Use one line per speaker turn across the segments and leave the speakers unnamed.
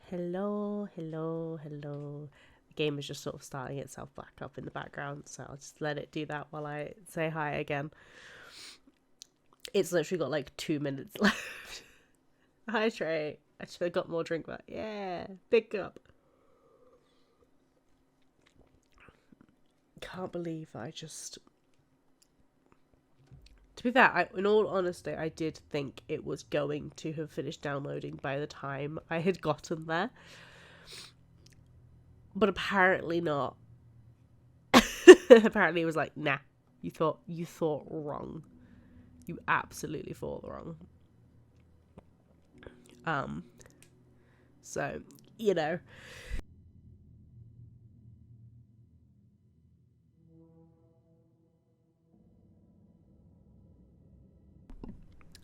Hello, hello, hello. The game is just sort of starting itself back up in the background, so I'll just let it do that while I say hi again. It's literally got like 2 minutes left. Hi, Trey. I should have got more drink, but yeah, big cup. Can't believe I just. To be fair, in all honesty, I did think it was going to have finished downloading by the time I had gotten there. But apparently not. Apparently it was like, nah, you thought wrong. You absolutely thought wrong. Um so, you know.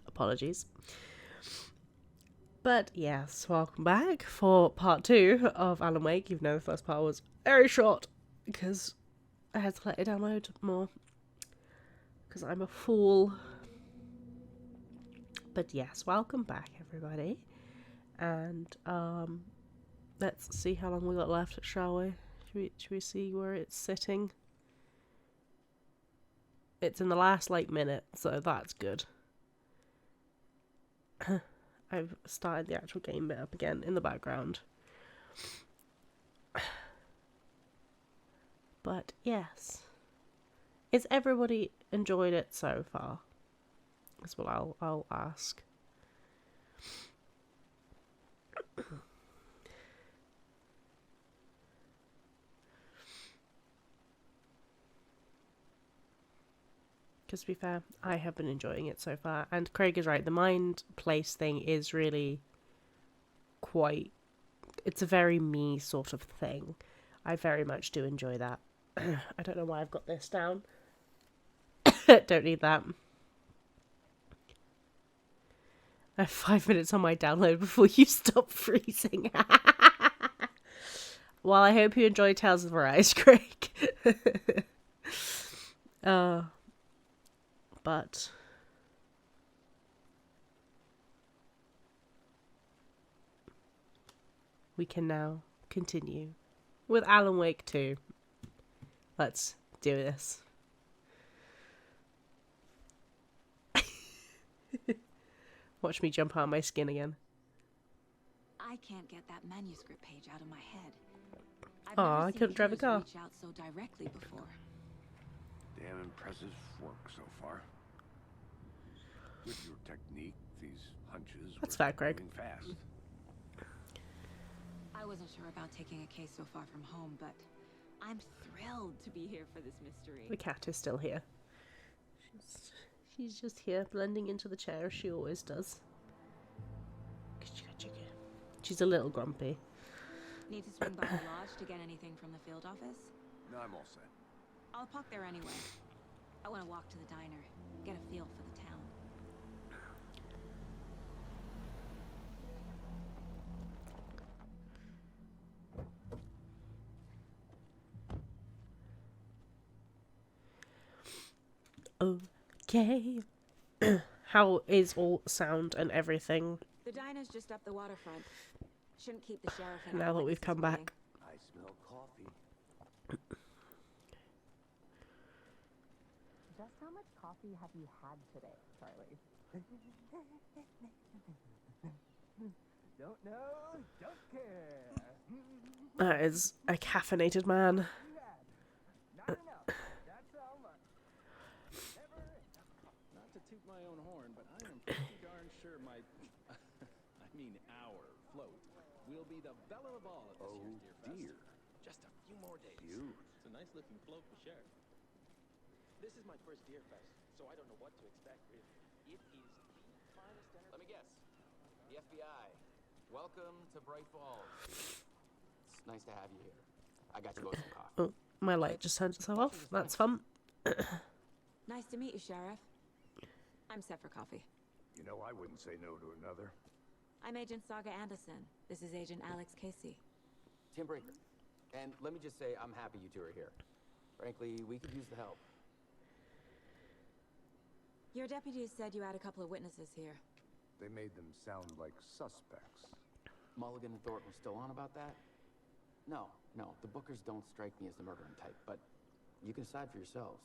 Apologies. But yes, welcome back for part two of Alan Wake. Even though the first part was very short because I had to let it download more because I'm a fool. But yes, welcome back everybody. And let's see how long we got left, shall we? Should we see where it's sitting? It's in the last like minute, so that's good. I've started the actual game bit up again in the background. But yes. Is everybody enjoyed it so far? That's what I'll ask. Because to be fair, I have been enjoying it so far. And Craig is right, the mind place thing is really quite... It's a very me sort of thing. I very much do enjoy that. I don't know why I've got this down. Don't need that. I have 5 minutes on my download before you stop freezing. Well, I hope you enjoy Tales of Arise, Craig. But we can now continue with Alan Wake 2. Let's do this. Watch me jump out of my skin again.
I can't get that manuscript page out of my head. I've
Aw,
never
I
seen
couldn't drive a
killers
car.
reach out so directly before.
Damn impressive work so far. With your technique, these hunches
That's
were
fat, Greg.
moving fast.
I wasn't sure about taking a case so far from home, but I'm thrilled to be here for this mystery.
The cat is still here. She's just here, blending into the chair as she always does. She's a little grumpy.
Need to swing by the lodge to get anything from the field office?
No, I'm all set.
I'll park there anyway. I want to walk to the diner, get a feel for the town.
Okay. How is all sound and everything
The diner's just up the waterfront. Shouldn't keep the sheriff and
now
other
that we've come
witnesses
back?
I smell coffee.
Just how much coffee have you had today, Charlie? Don't know, don't care.
That is a caffeinated man.
Not enough. That's how much. Never enough.
Not to toot my own horn, but I am pretty darn sure my, I mean our float will be the belle of the ball at this year's Deer Fest.
Dear.
Just a few more days.
Cute.
It's a nice looking float for Sheriff. This is my first Deer Fest, so I don't know what to expect, really. It is the finest entertainment.
Let me guess. The FBI. Welcome to Bright Falls. It's nice to have you here. I got you both some coffee.
Oh, my light just turned itself off. That's fun.
Nice to meet you, Sheriff. I'm set for coffee.
You know, I wouldn't say no to another.
I'm Agent Saga Anderson. This is Agent Alex Casey.
Tim Brinker. And let me just say, I'm happy you two are here. Frankly, we could use the help.
Your deputies said you had a couple of witnesses here.
They made them sound like suspects.
Mulligan and Thornton were still on about that? No, the Bookers don't strike me as the murdering type, but you can decide for yourselves.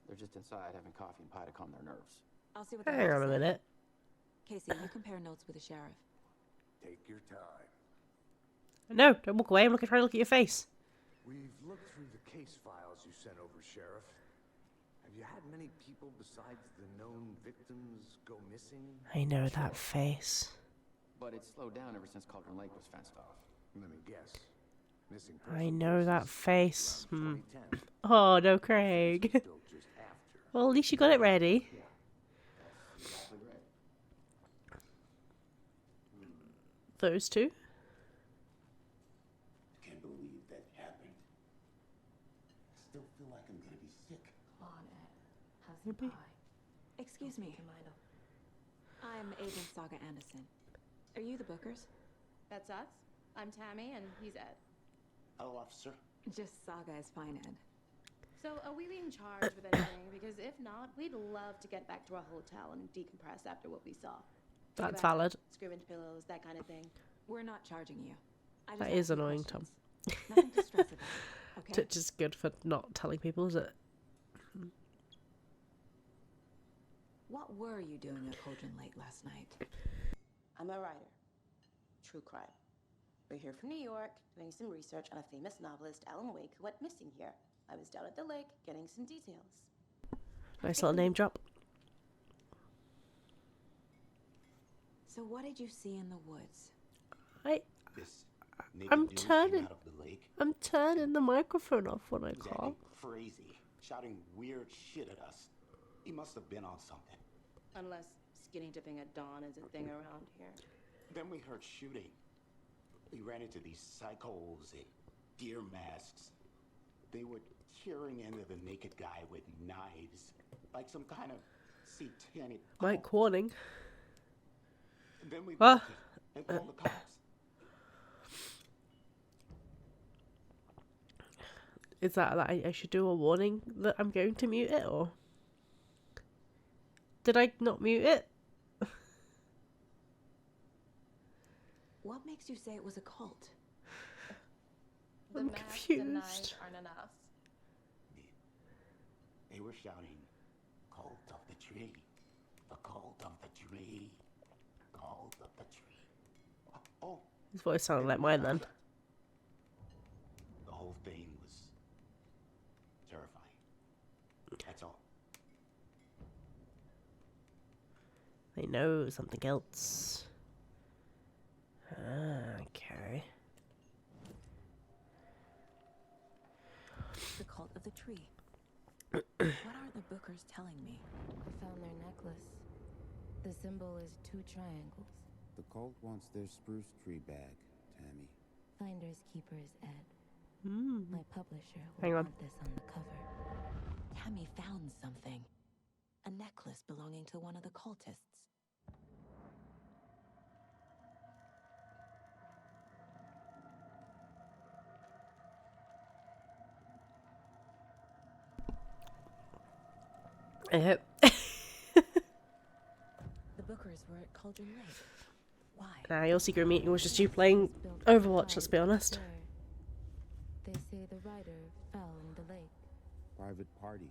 They're just inside having coffee and pie to calm their nerves.
I'll see what they
Hang
have
on
to
a
say.
minute.
Casey, you compare notes with the sheriff.
Take your time.
No, don't walk away. I'm trying to look at your face.
We've looked through the case files you sent over, Sheriff. Have you had many people besides the known victims go missing?
I know that face.
But it's slowed down ever since Cauldron Lake was fenced off.
Let me guess. Missing
I
person
know that
cases
face.
around 2010.
Oh, no, Craig.
Built just after.
Well, at least you got it ready.
Exactly right.
Those two.
Can't believe that happened. Still feel like I'm gonna be sick.
Come on, Ed. Have some
Maybe.
pie.
Excuse me.
Keep your mind up.
I'm Agent Saga Anderson. Are you the Bookers?
That's us. I'm Tammy, and he's Ed.
Hello, officer.
Just Saga is fine, Ed.
So are we being charged with anything? Because if not, we'd love to get back to our hotel and decompress after what we saw. Think
That's
about
valid.
Scrivened pillows, that kind of thing.
We're not charging you. I just
That
have
is
a few
annoying,
questions. Nothing to stress about, okay?
Which is good for not telling people, is it?
What were you doing at Cauldron Lake last night?
I'm a writer. True crime. We're here from New York, doing some research on a famous novelist, Alan Wake, who went missing here. I was down at the lake, getting some details.
Nice little name drop.
So what did you see in the woods?
This
I'm
naked dude
turning-
came out of the lake.
I'm turning the microphone off when I
He was
cough.
acting crazy, shouting weird shit at us. He must have been on something.
Unless skinny dipping at dawn is a thing around here.
Then we heard shooting. We ran into these psychos in deer masks. They were tearing into the naked guy with knives, like some kind of satanic
Mike
cult.
warning.
Then we
Ah.
bolted and called the cops.
Is that I should do a warning that I'm going to mute it, or did I not mute it?
What makes you say it was a cult?
The
I'm
mask and knives
confused.
aren't enough.
They were shouting, "Cult of the tree, the cult of the tree, cult of the tree." Oh,
His voice sounded like mine then.
the whole thing was terrifying. That's all.
They know something else. Ah, okay.
The cult of the tree. What are the Bookers telling me?
I found their necklace. The symbol is 2 triangles.
The cult wants their spruce tree back, Tammy.
Finders keepers, Ed.
Hmm.
My publisher will
Hang on.
want this on the cover.
Tammy found something. A necklace belonging to one of the cultists.
Yep.
The Bookers were at Cauldron Lake. Why?
Nah, your secret meeting was just you playing Overwatch, let's be honest.
They say the writer fell in the lake.
Private party.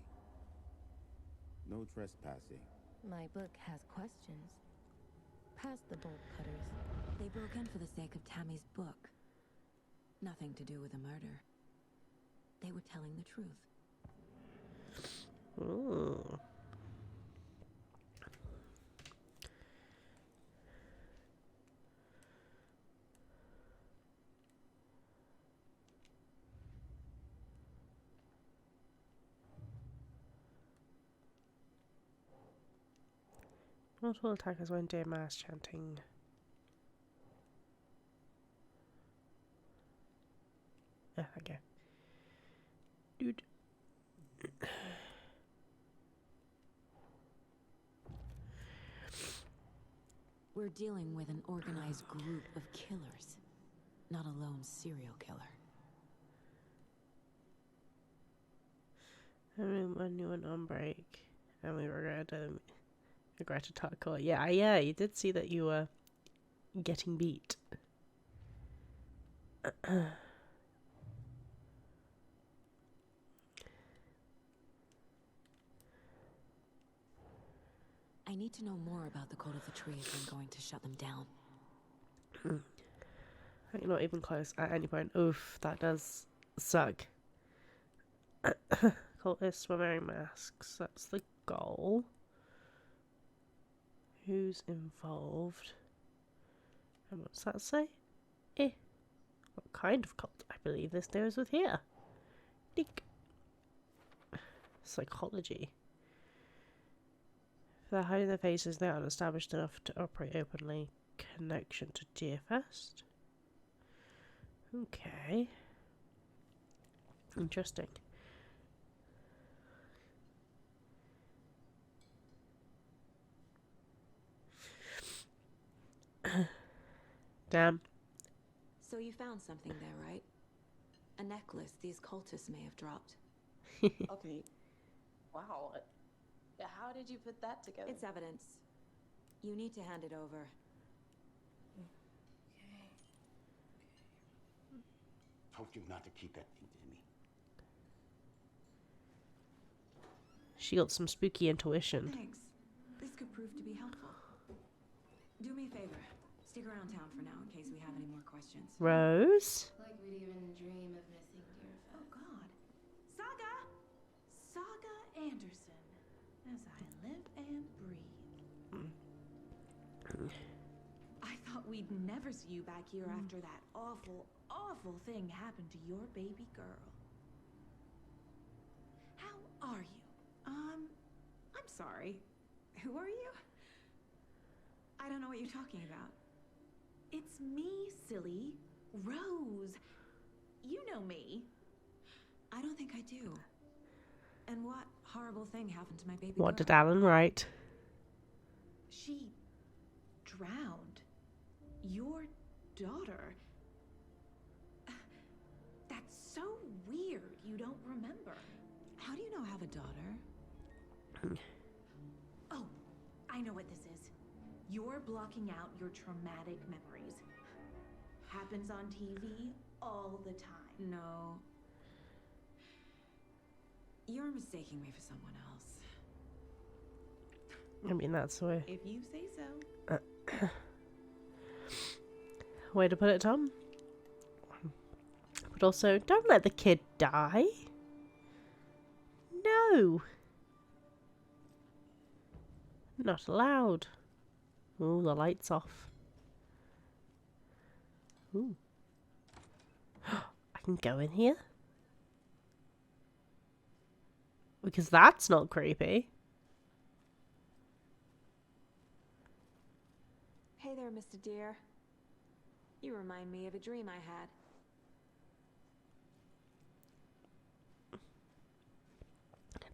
No trespassing.
My book has questions. Past the bolt cutters.
They broke in for the sake of Tammy's book. Nothing to do with the murder. They were telling the truth.
Ooh. Multiple attackers went dear mass chanting. Ah, okay. Dude.
We're dealing with an organized group of killers, not a lone serial killer.
When you went on break, and we regretted talk. Yeah, you did see that you were getting beat.
I need to know more about the Cult of the Tree if I'm going to shut them down.
You're not even close at any point. Oof, that does suck. Cultists were wearing masks. That's the goal. Who's involved? And what's that say? What kind of cult? I believe this deals with here. Dick. Psychology. If they're hiding their faces, they aren't established enough to operate openly. Connection to Deerfest. Okay. Interesting. Damn.
So you found something there, right? A necklace these cultists may have dropped.
Okay. Wow. How did you put that together?
It's evidence. You need to hand it over.
Told you not to keep that thing to me.
She got some spooky intuition.
Thanks. This could prove to be helpful. Do me a favor. Stick around town for now in case we have any more questions.
Rose?
Like we'd even dream of missing Deerfest.
Oh God. Saga Anderson. As I live and breathe. I thought we'd never see you back here after that awful thing happened to your baby girl. How are you? I'm sorry. Who are you? I don't know what you're talking about. It's me, silly. Rose. You know me.
I don't think I do. And what horrible thing happened to my baby
What
girl?
did Alan write?
She drowned. Your daughter. That's so weird. You don't remember.
How do you know I have a daughter?
Oh, I know what this is. You're blocking out your traumatic memories. Happens on TV all the time.
No. You're mistaking me for someone else.
I mean, that's the way.
If you say so.
Way to put it, Tom. But also, don't let the kid die. No. Not allowed. Ooh, the light's off. Ooh. I can go in here? Because that's not creepy.
Hey there, Mr. Deer. You remind me of a dream I had.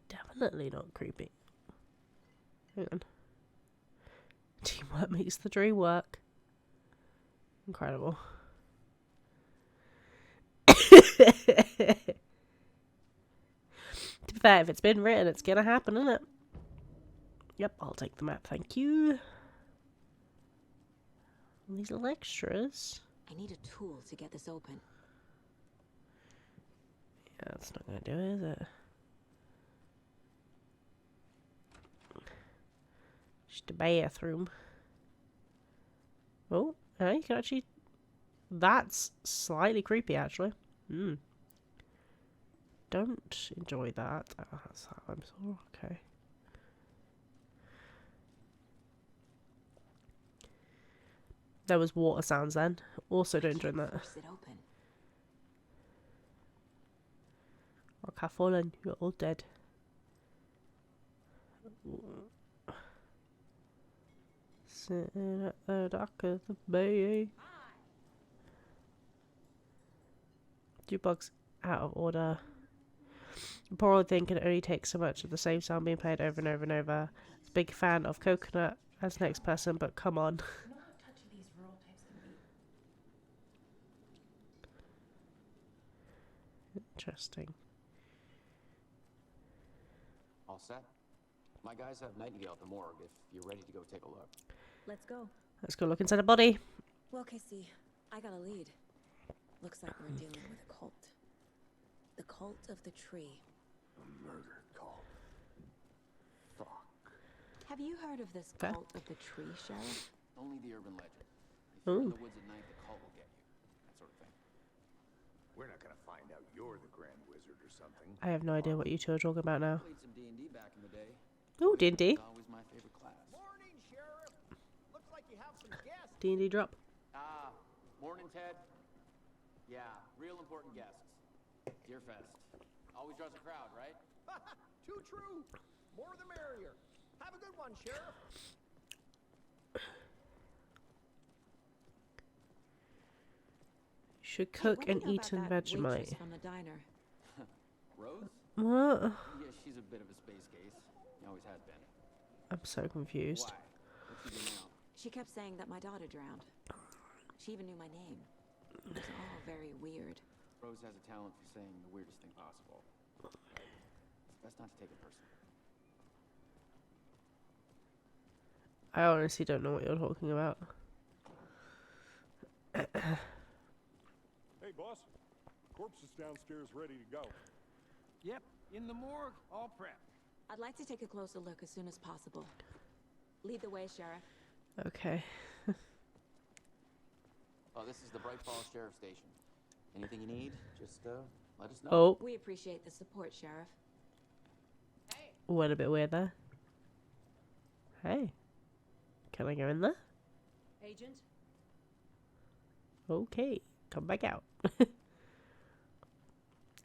Definitely not creepy. Hang on. Teamwork makes the dream work. Incredible. To be fair, if it's been written, it's gonna happen, isn't it? Yep, I'll take the map, thank you. These little extras.
I need a tool to get this open.
Yeah, that's not gonna do it, is it? Just a bathroom. Oh, yeah, you can actually... That's slightly creepy, actually. Don't enjoy that. Oh, that's how I'm so... Okay. There was water sounds then. Also don't enjoy that.
Force it open.
Rock have fallen. You're all dead. Sitting at the dock of the bay. Jukebox out of order. The poor old thing can only take so much of the same sound being played over and over and over. It's a big fan of Coconut as next person, but come on.
You know how touchy these rural types can be.
Interesting.
All set? My guys have Nightingale at the morgue if you're ready to go take a look.
Let's go.
Let's go look inside the body.
Well, Casey, I got a lead. Looks like we're dealing with a cult. The cult of the tree.
A murder cult. Fuck.
Have you heard of this
Fair.
cult of the tree, Sheriff?
Only the urban legend. If you're in
Ooh.
the woods at night, the cult will get you. That sort of thing.
We're not gonna find out you're the Grand Wizard or something.
I have no idea what you two are talking about now.
Played some D&D back in the day.
Oh, D&D.
It was always my favorite class.
Morning, Sheriff. Looks like you have some guests.
D&D drop.
Ah, morning, Ted. Yeah, real important guests. Deerfest. Always draws a crowd, right?
Too true. More the merrier. Have a good one, Sheriff.
Should cook
Hey,
and
what do you know
eat
about
an
that waitress
Vegemite.
from the diner?
Rose?
What?
Yeah, she's a bit of a space case. Always has been.
I'm so confused.
Why? What's she do now?
She kept saying that my daughter drowned. She even knew my name. It was all very weird.
Rose has a talent for saying the weirdest thing possible. Right? It's best not to take it personally.
I honestly don't know what you're talking about.
Hey, boss. Corpse is downstairs ready to go.
Yep, in the morgue, all prepped.
I'd like to take a closer look as soon as possible. Lead the way, Sheriff.
Okay.
Oh, this is the Bright Falls Sheriff Station. Anything you need, just let us know.
Oh,
We appreciate the support, Sheriff.
went a bit weird there. Hey. Can I go in there?
Agent?
Okay. Come back out. I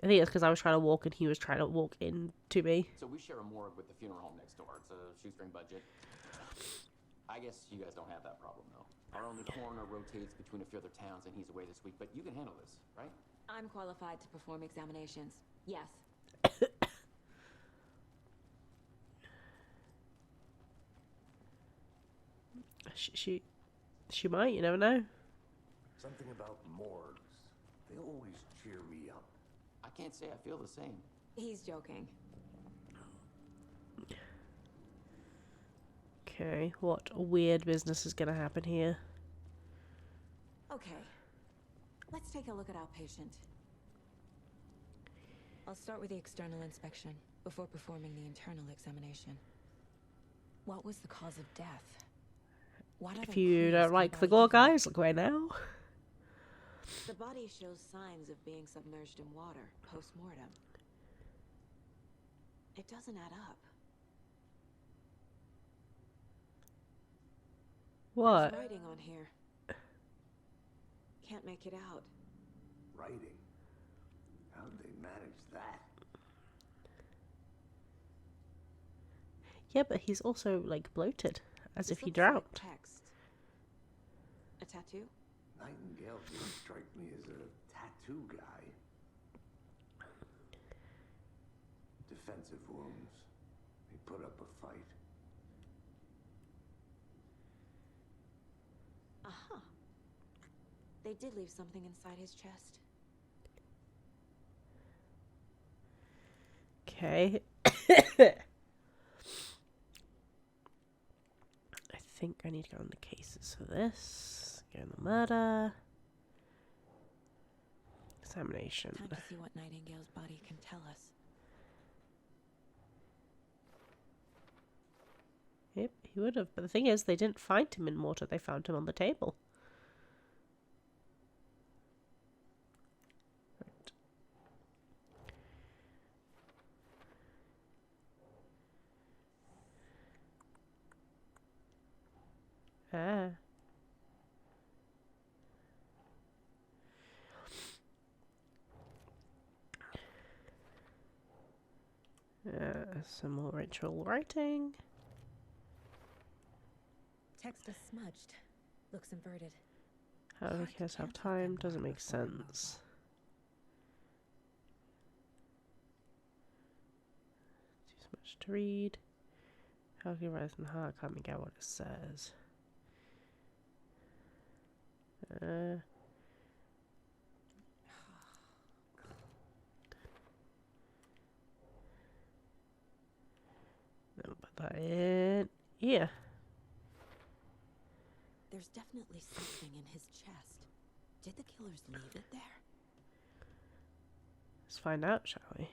think it's because I was trying to walk and he was trying to walk into me.
So we share a morgue with the funeral home next door. It's a shoestring budget. I guess you guys don't have that problem, though. Our only coroner rotates between a few other towns, and he's away this week. But you can handle this, right?
I'm qualified to perform examinations. Yes.
She might, you never know.
Something about morgues. They always cheer me up.
I can't say I feel the same.
He's joking.
Okay, what weird business is gonna happen here?
Okay. Let's take a look at our patient. I'll start with the external inspection before performing the internal examination. What was the cause of death? What
If
other
you
clues
don't
can
like
I
the gore,
give you?
guys, look away now.
The body shows signs of being submerged in water post-mortem. It doesn't add up.
What?
There's writing on here. Can't make it out.
Writing? How'd they manage that?
Yeah, but he's also, like, bloated. As
This
if he
looks like
drowned.
text. A tattoo?
Nightingale didn't strike me as a tattoo guy. Defensive wounds. He put up a fight.
Aha. They did leave something inside his chest.
Okay. I think I need to go on the cases for this. Go on the murder. Examination.
Time to see what Nightingale's body can tell us.
Yep, he would have. But the thing is, they didn't find him in water. They found him on the table. Right. Ah. Some more ritual writing.
Text is smudged. Looks inverted.
How do we have time? Doesn't make sense. Too much to read. How can you write in hard? I can't make out what it says. Then we'll put that in here.
There's definitely something in his chest. Did the killers leave it there?
Let's find out, shall we?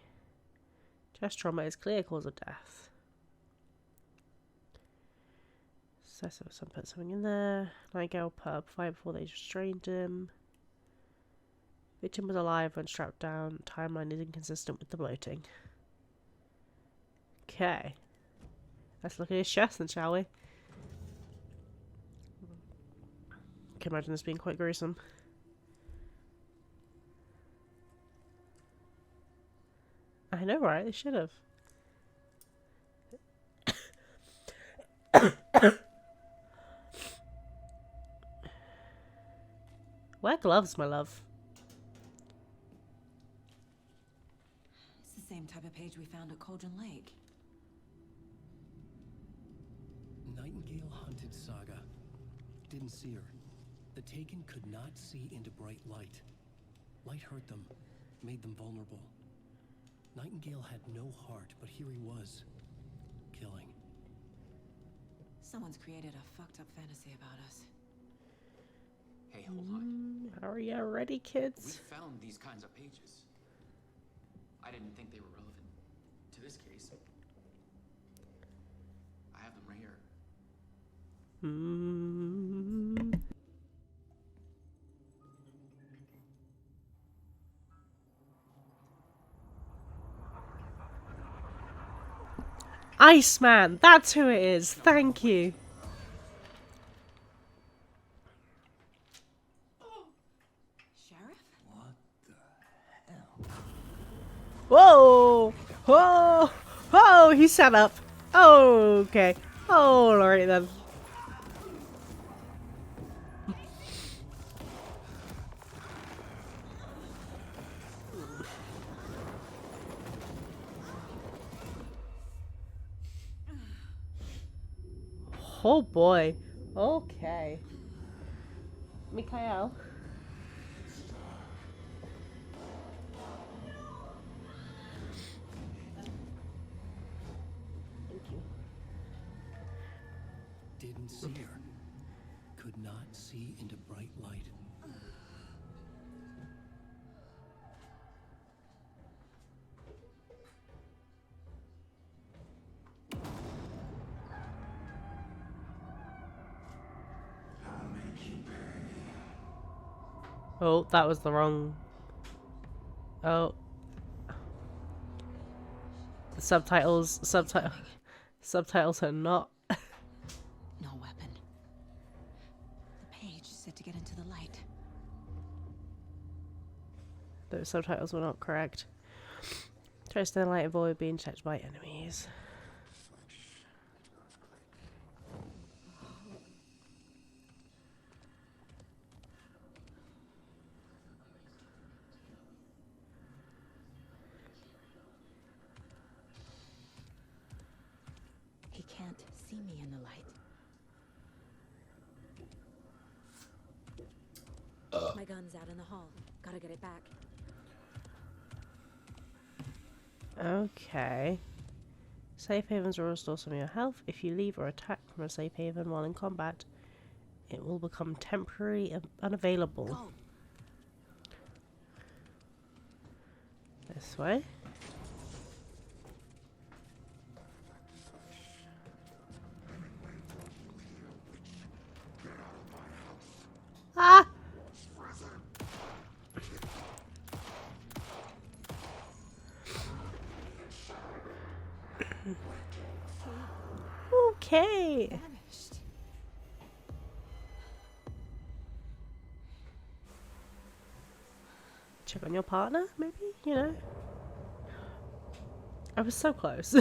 Chest trauma is clear cause of death. So some put something in there. Nightingale put up fire before they restrained him. Victim was alive when strapped down. Timeline is inconsistent with the bloating. Okay. Let's look at his chest then, shall we? I can imagine this being quite gruesome. I know, right? They should have. Wear gloves, my love.
It's the same type of page we found at Cauldron Lake.
Nightingale hunted Saga. Didn't see her. The Taken could not see into bright light. Light hurt them, made them vulnerable. Nightingale had no heart, but here he was, killing.
Someone's created a fucked up fantasy about us.
Hey, hold on.
Are you ready, kids?
We found these kinds of pages. I didn't think they were relevant to this case. I have them right here.
Iceman! That's who it is! Thank you! Whoa! Whoa! Whoa! He sat up. Oh, okay. Oh, alright then. Oh boy. Okay. Mikhail.
Didn't see her. Could not see into bright light.
Oh, that was the wrong... Oh. The subtitles are not...
No weapon. The page said to get into the light.
Those subtitles were not correct. Try to stay in the light and avoid being detected by enemies.
He can't see me in the light. My gun's out in the hall. Gotta get it back.
Okay. Safe havens will restore some of your health. If you leave or attack from a safe haven while in combat, it will become temporary and unavailable.
Go.
This way. Ah! Okay.
Vanished.
Check on your partner, maybe? You know? I was so close.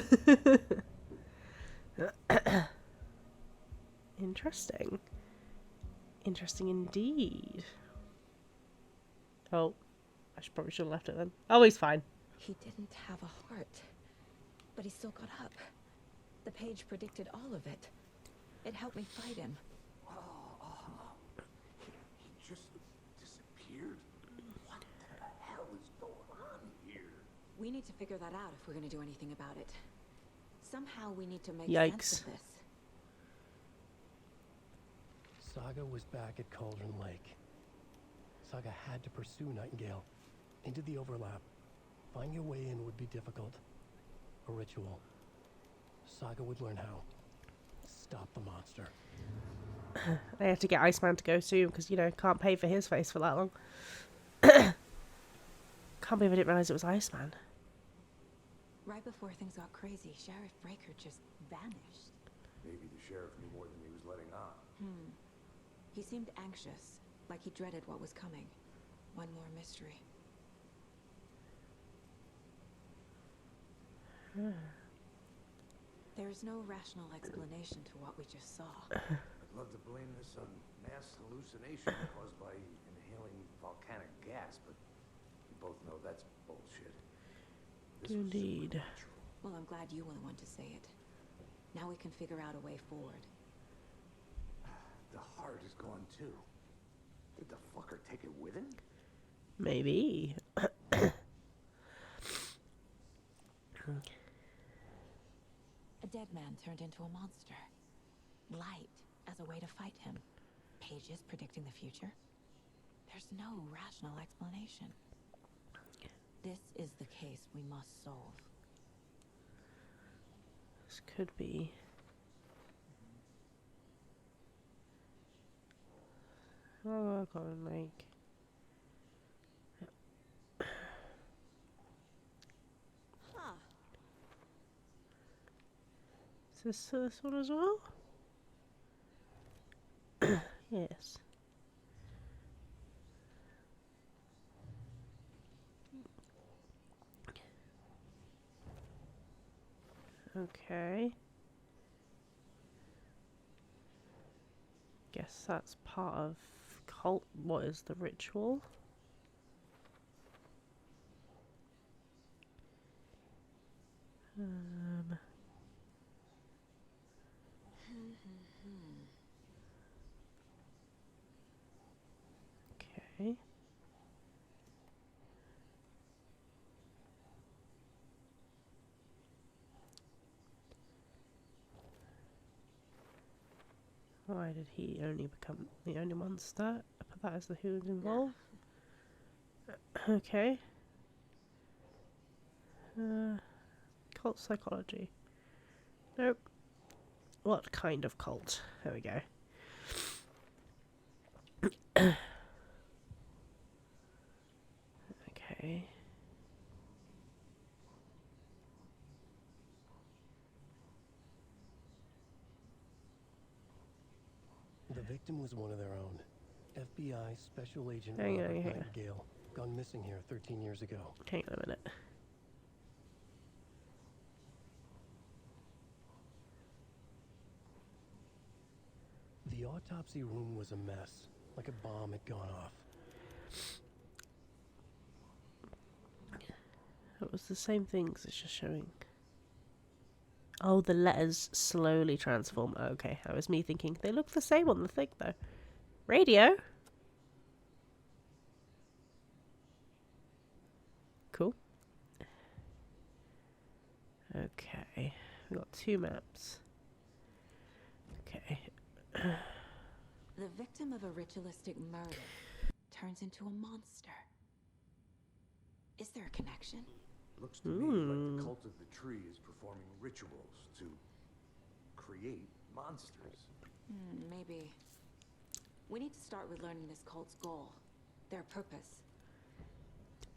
Interesting. Interesting indeed. Oh, I probably should have left it then. Oh, he's fine.
He didn't have a heart, but he still got up. The page predicted all of it. It helped me fight him.
He just disappeared? What the hell is going on here?
We need to figure that out if we're going to do anything about it. Somehow we need to make
Yikes.
sense of this.
Saga was back at Cauldron Lake. Saga had to pursue Nightingale into the overlap. Find your way in would be difficult. A ritual. Saga would learn how. Stop the monster.
I have to get Iceman to go soon because, you know, can't pay for his face for that long. Can't believe I didn't realise it was Iceman.
Right before things got crazy, Sheriff Breaker just vanished.
Maybe the sheriff knew more than he was letting on.
He seemed anxious, like he dreaded what was coming. One more mystery. There is no rational explanation to what we just saw.
I'd love to blame this on mass hallucination caused by inhaling volcanic gas, but we both know that's bullshit. This was
Indeed.
supernatural.
Well, I'm glad you were the one to say it. Now we can figure out a way forward.
The heart is gone too. Did the fucker take it with him?
Maybe.
A dead man turned into a monster. Light as a way to fight him. Pages predicting the future. There's no rational explanation. This is the case we must solve.
This could be. Oh, I can't make.
Huh.
Is this one as well? Yes. Okay. Guess that's part of cult. What is the ritual? Okay. Why did he only become the only monster? I put that as the who's involved. Okay. Cult psychology. Nope. What kind of cult? There we go. Okay.
The victim was one of their own. FBI Special Agent
Hang on,
Robert
hang on.
Nightingale, gone missing here 13 years ago.
Hang on a minute.
The autopsy room was a mess, like a bomb had gone off.
It was the same things, it's just showing. Oh, the letters slowly transform. Okay, that was me thinking they look the same on the thing though. Radio? Cool. Okay, we got 2 maps. Okay.
The victim of a ritualistic murder turns into a monster. Is there a connection?
Looks to me like the cult of the tree is performing rituals to create monsters.
Maybe. We need to start with learning this cult's goal, their purpose.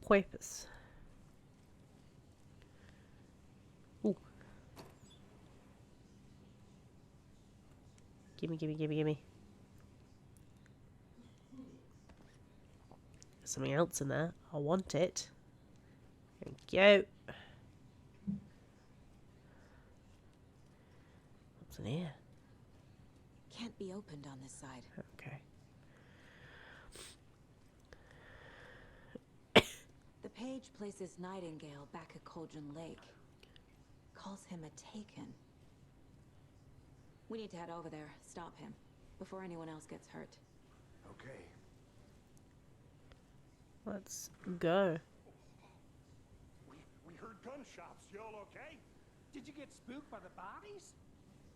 Purpose. Ooh. Gimme, gimme, gimme, gimme. There's something else in there. I want it. Thank you. What's in here?
Can't be opened on this side.
Okay.
The page places Nightingale back at Cauldron Lake. Calls him a Taken. We need to head over there, stop him, before anyone else gets hurt.
Okay.
Let's go.
We heard gunshots. Y'all okay?
Did you get spooked by the bodies?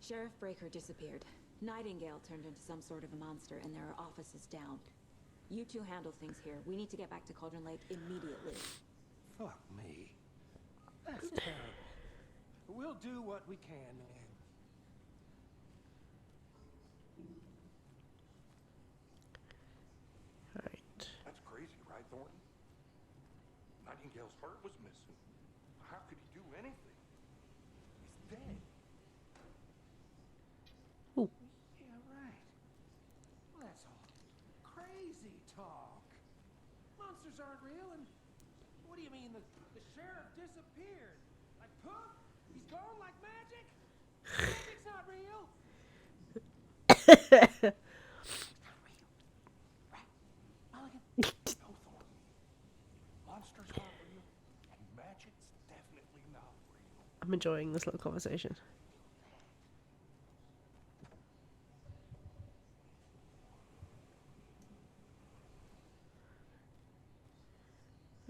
Sheriff Breaker disappeared. Nightingale turned into some sort of a monster, and there are offices down. You two handle things here. We need to get back to Cauldron Lake immediately.
Fuck me. That's terrible. We'll do what we can, man.
Alright.
That's crazy, right, Thornton? Nightingale's heart was missing. How could he do anything? He's dead.
Ooh.
Yeah, right. Well, that's all crazy talk. Monsters aren't real, and what do you mean the sheriff disappeared? Like poof? He's gone like magic? Magic's not real. No, Thornton. Monsters aren't real, and magic's definitely not real.
I'm enjoying this little conversation.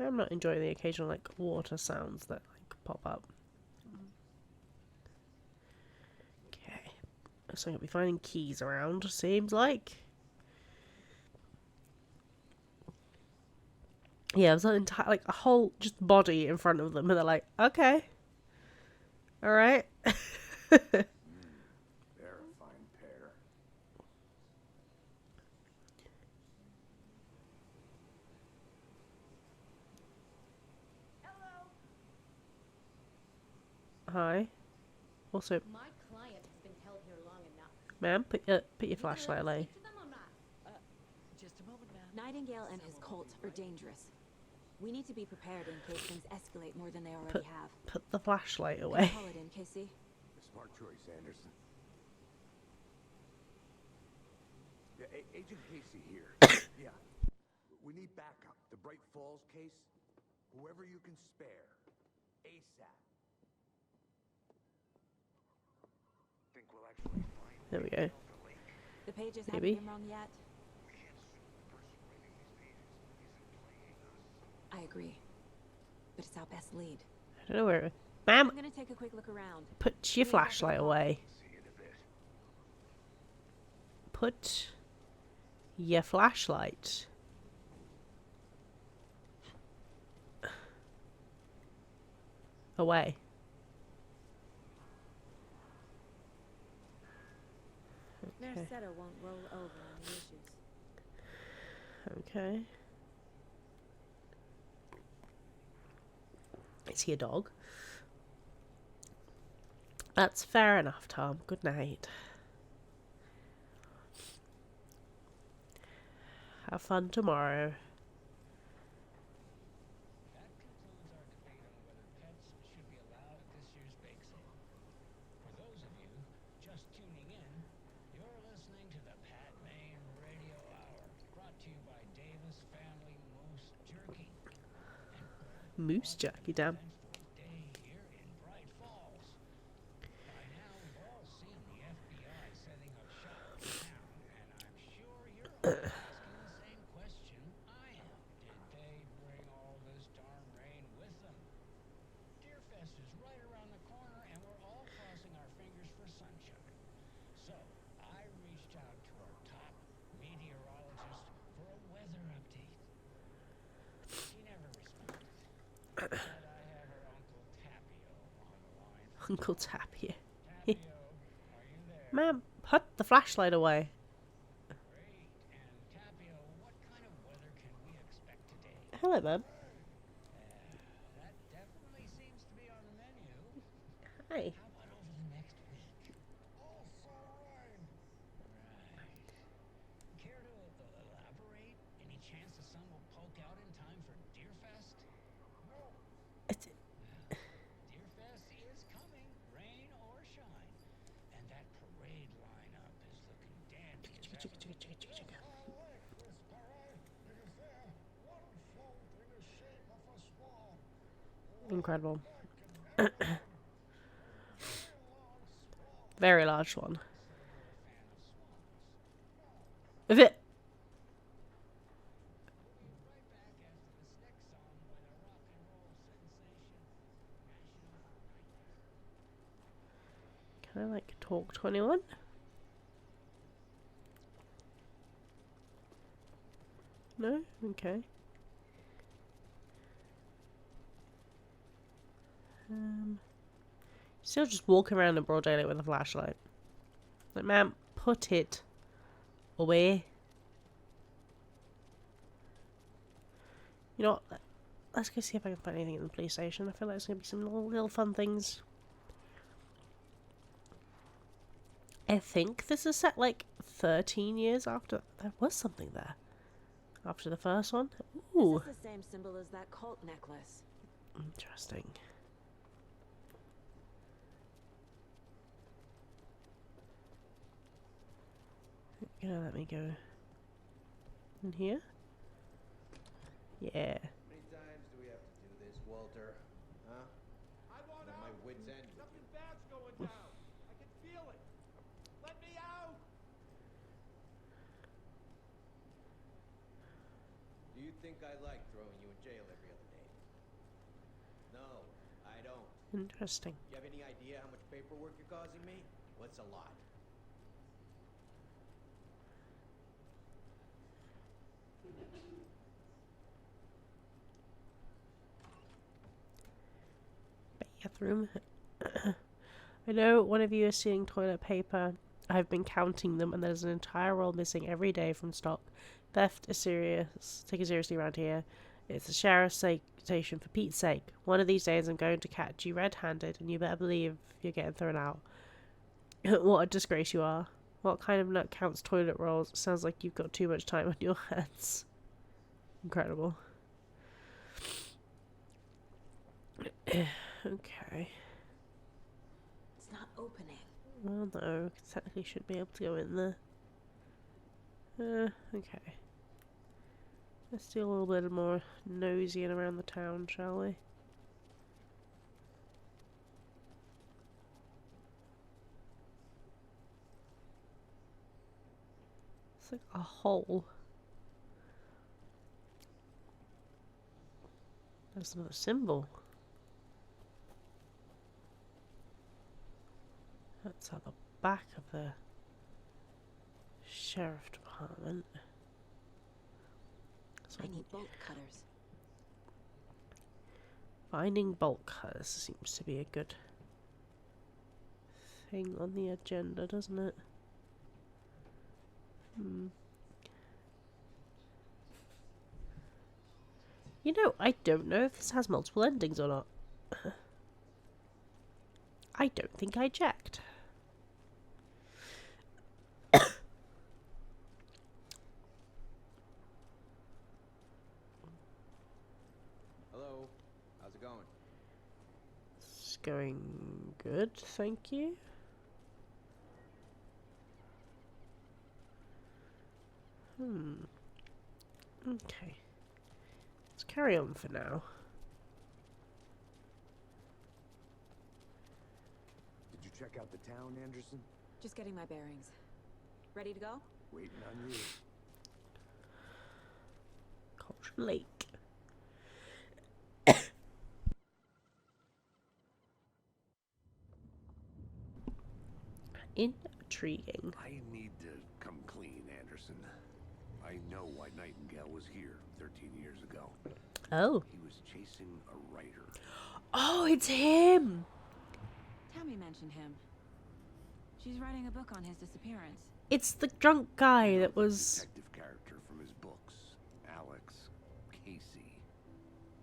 I'm not enjoying the occasional like water sounds that like pop up. Okay, so I'll be finding keys around. Seems like. Yeah, there's an entire like a whole just body in front of them, and they're like, okay, all right.
They're a fine pair.
Hi. Also,
My client has been held here long enough.
ma'am, put your flashlight away.
Just a moment, ma'am. Nightingale and his cult are dangerous. We need to be prepared in case things escalate more than they already have.
Put the flashlight
Can
away.
call it in, Casey.
Smart choice, Anderson. Yeah, Agent Casey here. Yeah. We need backup. The Bright Falls case. Whoever you can spare. ASAP. Think we'll actually find
There we go.
The pages
Maybe.
haven't been wrong yet. I agree. But it's our best lead.
I don't know where. Ma'am,
I'm gonna take a quick look around.
put your flashlight away. Put your flashlight away.
Merceda won't roll over on the issues.
Okay. Is he a dog? That's fair enough, Tom. Good night. Have fun tomorrow.
That concludes our debate on whether pets should be allowed at this year's bake sale. For those of you just tuning in, you're listening to the Pat Maine Radio Hour, brought to you by Davis Family Moose Jerky.
Moose jerky, damn.
Day here in Bright Falls. By now, we've all seen the FBI setting up shop in town, and I'm sure you're all asking the same question I am. Did they bring all this darn rain with them? Deerfest is right around the corner, and we're all crossing our fingers for sunshine. So, I reached out to our top meteorologist for a weather update. She never responded. Said I have her Uncle Tapio on the line.
Uncle Tapio.
Tapio, are you there?
Ma'am, put the flashlight away.
Great. And Tapio, what kind of weather can we expect today?
Hello, ma'am.
That definitely seems to be on the menu.
Hi.
How about over the next week? Also rain. Right. Care to elaborate? Any chance the sun will poke out in time for Deerfest? No. Deerfest is coming, rain or shine. And that parade lineup is looking dandy as ever. I like this parade because they're one fold in the shape of a swan.
Incredible. Very large one. Of it. Can I like talk to anyone? No? Okay. Still just walking around in broad daylight with a flashlight. Like, man, put it away. You know what? Let's go see if I can find anything in the police station. I feel like there's going to be some little fun things. I think this is set like 13 years after. There was something there. After the first one. Ooh.
This is the same symbol as that cult necklace.
Interesting. You're gonna let me go in here? Yeah.
How many times do we have to do this, Walter? Huh?
I want
At
out.
my wit's end.
Something bad's going down. I can feel it. Let me out.
Do you think I like throwing you in jail every other day? No, I don't.
Interesting.
You have any idea how much paperwork you're causing me? What's a lot?
Bathroom. I know one of you is stealing toilet paper. I've been counting them, and there's an entire roll missing every day from stock. Theft is serious. Take it seriously around here. It's a sheriff's citation for Pete's sake. One of these days I'm going to catch you red-handed, and you better believe you're getting thrown out. What a disgrace you are. What kind of nut counts toilet rolls? Sounds like you've got too much time on your hands. Incredible. Okay.
It's not opening.
Well, no. Technically should be able to go in there. Okay. Let's do a little bit more nosying around the town, shall we? It's like a hole. There's another symbol. That's at the back of the sheriff department. So
I need bolt cutters.
Finding bolt cutters seems to be a good thing on the agenda, doesn't it? You know, I don't know if this has multiple endings or not. I don't think I checked.
Hello? How's it going?
It's going good, thank you. Okay. Let's carry on for now.
Did you check out the town, Anderson?
Just getting my bearings. Ready to go?
Waiting on you.
Cauldron Lake. Intriguing.
I need to come clean, Anderson. I know why Nightingale was here 13 years ago.
Oh.
He was chasing a writer.
Oh, it's him!
Tammy mentioned him. She's writing a book on his disappearance.
It's the drunk guy that was...
Detective character from his books. Alex Casey.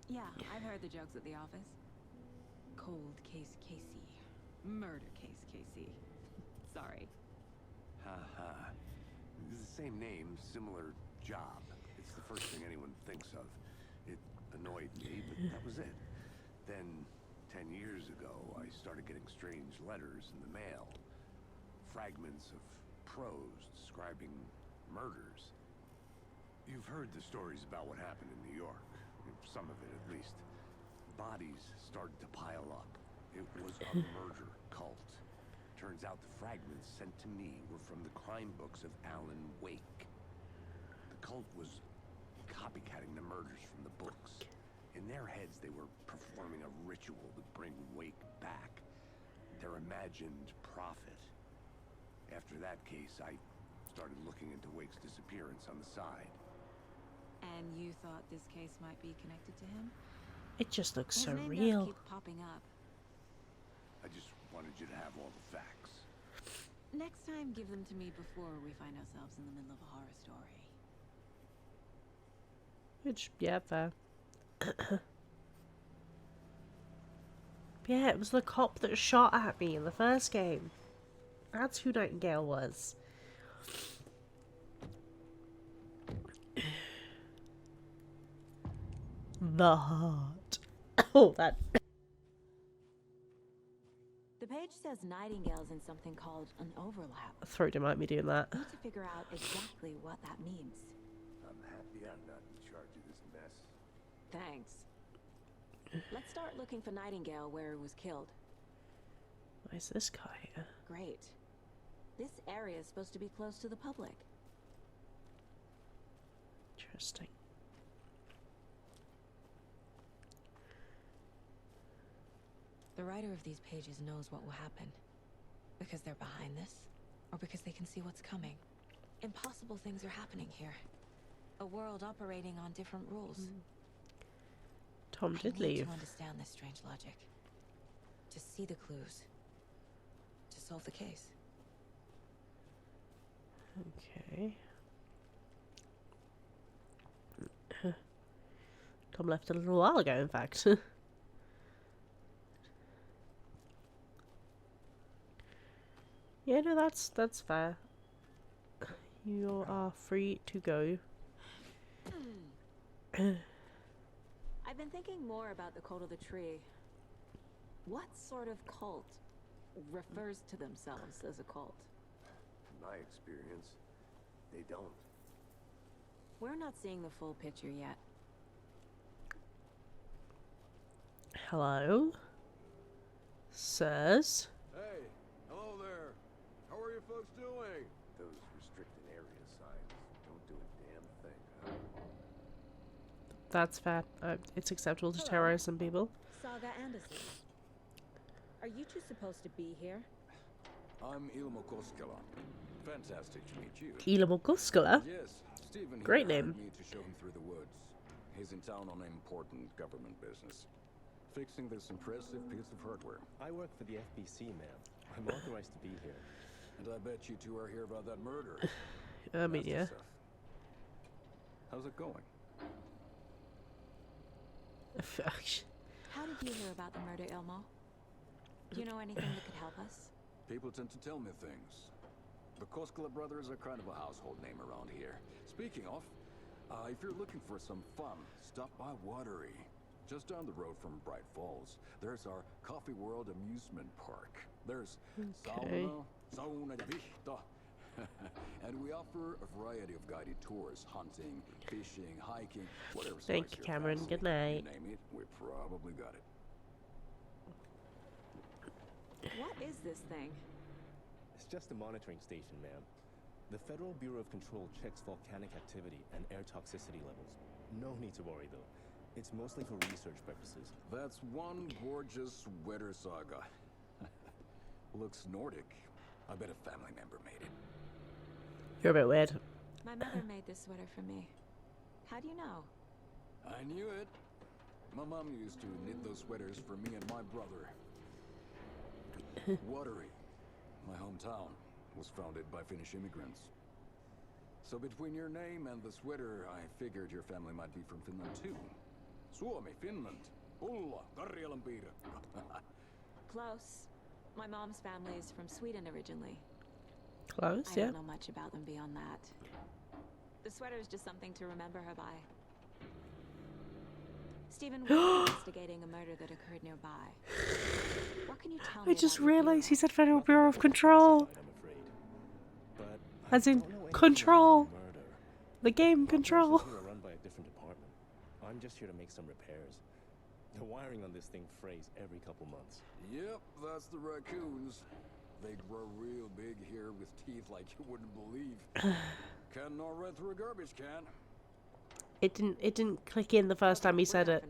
Yeah, I've heard the jokes at the office. Cold case Casey. Murder case Casey. Sorry.
Ha. It's the same name, similar job. It's the first thing anyone thinks of. It annoyed me, but that was it. Then, 10 years ago, I started getting strange letters in the mail. Fragments of prose describing murders. You've heard the stories about what happened in New York. Some of it, at least. Bodies started to pile up. It was a murder cult. Turns out the fragments sent to me were from the crime books of Alan Wake. The cult was copycatting the murders from the books. In their heads, they were performing a ritual to bring Wake back. Their imagined prophet. After that case, I started looking into Wake's disappearance on the side.
And you thought this case might be connected to him?
It just looks
His
so
name
real.
does keep popping up.
I just wanted you to have all the facts.
Next time, give them to me before we find ourselves in the middle of a horror story.
Which, yeah, fair. Yeah, it was the cop that shot at me in the first game. That's who Nightingale was. The heart. Oh, that.
The page says Nightingale's in something called an overlap.
Throat didn't like me doing that.
I need to figure out exactly what that means.
I'm happy I'm not in charge of this mess.
Thanks. Let's start looking for Nightingale where he was killed.
Why is this guy here?
Great. This area is supposed to be close to the public.
Interesting.
The writer of these pages knows what will happen. Because they're behind this, or because they can see what's coming. Impossible things are happening here. A world operating on different rules.
Tom did
I need
leave.
to understand this strange logic. To see the clues. To solve the case.
Okay. Tom left a little while ago, in fact. Yeah, no, that's fair. You are free to go.
I've been thinking more about the cult of the tree. What sort of cult refers to themselves as a cult?
In my experience, they don't.
We're not seeing the full picture yet.
Hello? Sirs?
Hey, hello there. How are you folks doing?
Those restricted area signs don't do a damn thing, huh?
That's fair. It's acceptable to terrorize some people.
Saga Anderson. Are you two supposed to be here?
I'm Ilmo Koskela. Fantastic to meet you.
Ilmo Koskela?
Yes, Stephen
Great
here
name.
hired me to show him through the woods. He's in town on important government business. Fixing this impressive piece of hardware.
I work for the FBC, ma'am. I'm authorized to be here.
And I bet you two are here about that murder.
I mean, yeah.
Stuff. How's it going?
How did you hear about the murder, Ilmo? Do you know anything that could help us?
People tend to tell me things. The Koskela brothers are kind of a household name around here. Speaking of, if you're looking for some fun, stop by Watery. Just down the road from Bright Falls, there's our Coffee World amusement park. There's sauna de vista. And we offer a variety of guided tours, hunting, fishing, hiking, whatever.
Thank you, Cameron. Good night.
You name it, we probably got it.
What is this thing?
It's just a monitoring station, ma'am. The Federal Bureau of Control checks volcanic activity and air toxicity levels. No need to worry, though. It's mostly for research purposes.
That's one gorgeous sweater, Saga. Looks Nordic. I bet a family member made it.
You're a bit weird.
My mother made this sweater for me. How do you know?
I knew it. My mom used to knit those sweaters for me and my brother. Watery, my hometown, was founded by Finnish immigrants. So between your name and the sweater, I figured your family might be from Finland too. Suomi, Finland. Ulla, Karjalanpiirre.
Close. My mom's family is from Sweden originally.
Close,
I
yeah.
don't know much about them beyond that. The sweater is just something to remember her by. Stephen was investigating a murder that occurred nearby. What can you tell me
I just
about your
realized he
bureau?
said Federal Bureau of Control. As in control. The game control.
Operations here are run by a different department. I'm just here to make some repairs. The wiring on this thing frays every couple months.
Yep, that's the raccoons. They grow real big here with teeth like you wouldn't believe. Can not run through a garbage can.
It didn't click in the first time he said it.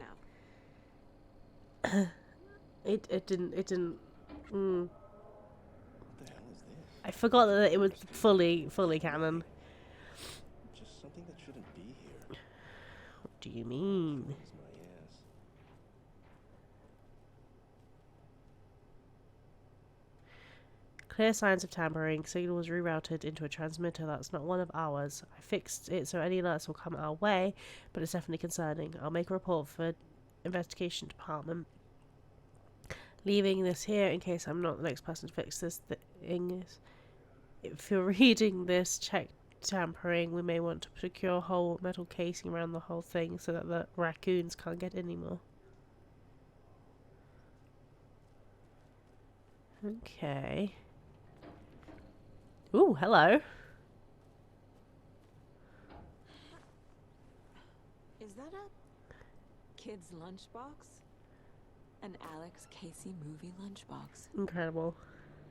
It didn't.
What the hell is this?
I forgot that it was fully canon.
Just something that shouldn't be here.
What do you mean?
Freeze my ass.
Clear signs of tampering. Signal was rerouted into a transmitter that's not one of ours. I fixed it so any alerts will come our way, but it's definitely concerning. I'll make a report for investigation department. Leaving this here in case I'm not the next person to fix this thing. If you're reading this, check tampering. We may want to secure a whole metal casing around the whole thing so that the raccoons can't get anymore. Okay. Ooh, hello.
Is that a kid's lunchbox? An Alex Casey movie lunchbox.
Incredible.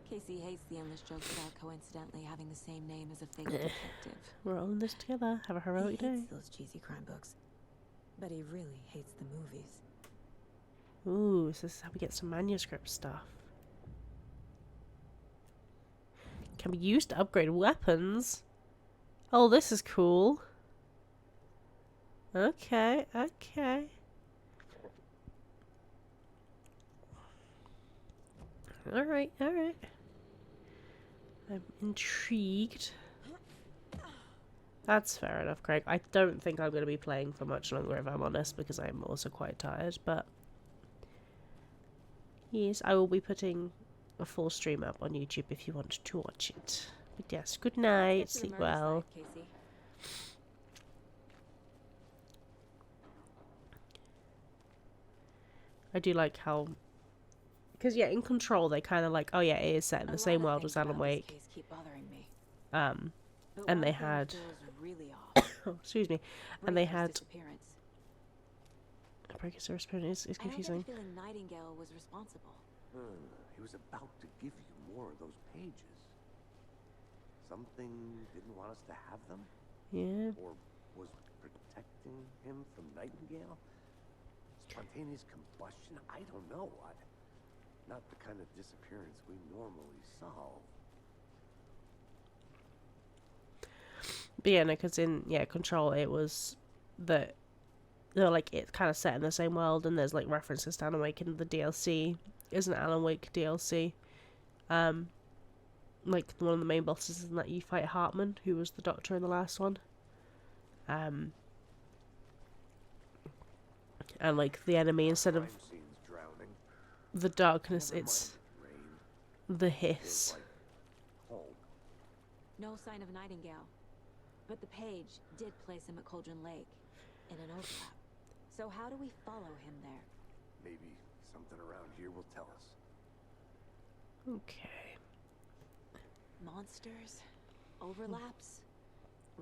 Casey hates the endless jokes about coincidentally having the same name as a fake detective.
We're all in this together. Have a heroic
He
day.
hates those cheesy crime books, but he really hates the movies.
Ooh, so this is how we get some manuscript stuff. Can be used to upgrade weapons. Oh, this is cool. Okay, okay. Alright, alright. I'm intrigued. That's fair enough, Craig. I don't think I'm going to be playing for much longer, if I'm honest, because I'm also quite tired, but... Yes, I will be putting a full stream up on YouTube if you want to watch it. But yes, good night, sleep well.
Casey.
I do like how... Because, yeah, in Control, they kind of like, oh yeah, it is set in the same world as Alan Wake. And they had... oh, excuse me. And they had... Breaker's disappearance is confusing.
I get a feeling Nightingale was responsible.
He was about to give you more of those pages. Something didn't want us to have them?
Yeah.
Or was protecting him from Nightingale? Spontaneous combustion? I don't know. Not the kind of disappearance we normally solve.
But yeah, no, because in Control, it was that they're like it's kind of set in the same world, and there's like references to Alan Wake in the DLC. Isn't Alan Wake DLC? Like one of the main bosses is that you fight Hartman, who was the doctor in the last one. And like the enemy, instead of the darkness, it's the hiss.
No sign of Nightingale, but the page did place him at Cauldron Lake in an overlap. So how do we follow him there?
Maybe something around here will tell us.
Okay.
Monsters, overlaps,